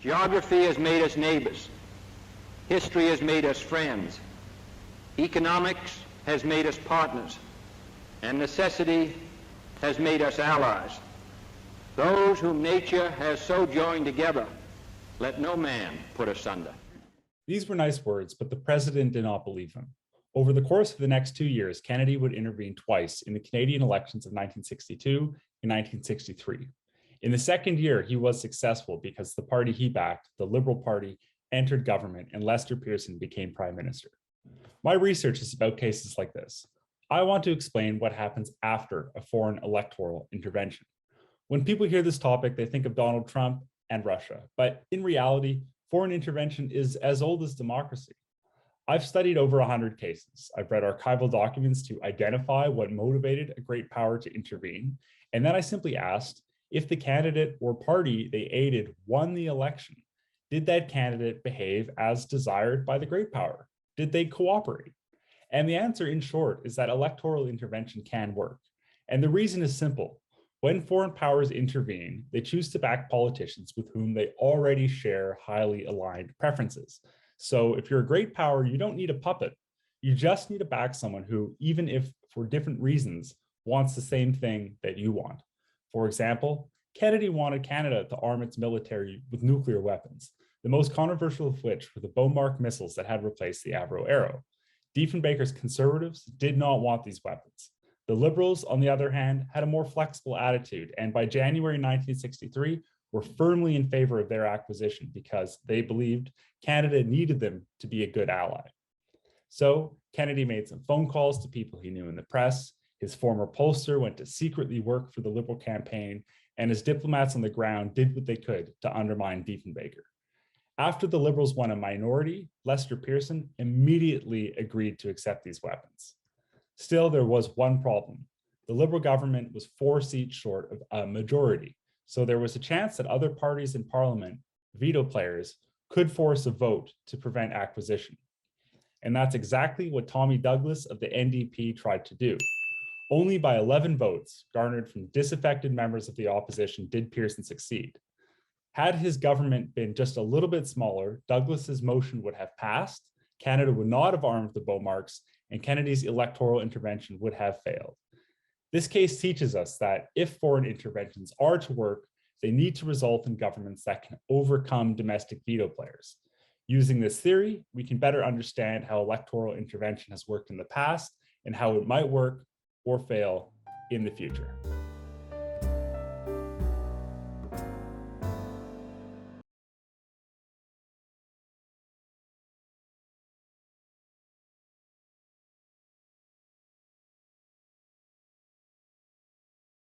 Geography has made us neighbors. History has made us friends. Economics has made us partners. And necessity has made us allies. Those whom nature has so joined together, let no man put asunder. These were nice words, but the president did not believe them. Over the course of the next 2 years, Kennedy would intervene twice in the Canadian elections of 1962 and 1963. In the second year, he was successful because the party he backed, the Liberal Party, entered government and Lester Pearson became prime minister. My research is about cases like this. I want to explain what happens after a foreign electoral intervention. When people hear this topic, they think of Donald Trump and Russia, but in reality, foreign intervention is as old as democracy. I've studied over 100 cases. I've read archival documents to identify what motivated a great power to intervene, and then I simply asked, if the candidate or party they aided won the election, did that candidate behave as desired by the great power? Did they cooperate? And the answer, in short, is that electoral intervention can work. And the reason is simple. When foreign powers intervene, they choose to back politicians with whom they already share highly aligned preferences. So if you're a great power, you don't need a puppet. You just need to back someone who, even if for different reasons, wants the same thing that you want. For example, Kennedy wanted Canada to arm its military with nuclear weapons, the most controversial of which were the Bomark missiles that had replaced the Avro Arrow. Diefenbaker's conservatives did not want these weapons. The Liberals, on the other hand, had a more flexible attitude, and by January 1963, were firmly in favor of their acquisition because they believed Canada needed them to be a good ally. So Kennedy made some phone calls to people he knew in the press. His former pollster went to secretly work for the Liberal campaign, and his diplomats on the ground did what they could to undermine Diefenbaker. After the Liberals won a minority, Lester Pearson immediately agreed to accept these weapons. Still, there was one problem. The Liberal government was 4 seats short of a majority, so there was a chance that other parties in Parliament, veto players, could force a vote to prevent acquisition. And that's exactly what Tommy Douglas of the NDP tried to do. Only by 11 votes garnered from disaffected members of the opposition did Pearson succeed. Had his government been just a little bit smaller, Douglas's motion would have passed, Canada would not have armed the Bomarks, and Kennedy's electoral intervention would have failed. This case teaches us that if foreign interventions are to work, they need to result in governments that can overcome domestic veto players. Using this theory, we can better understand how electoral intervention has worked in the past and how it might work or fail in the future.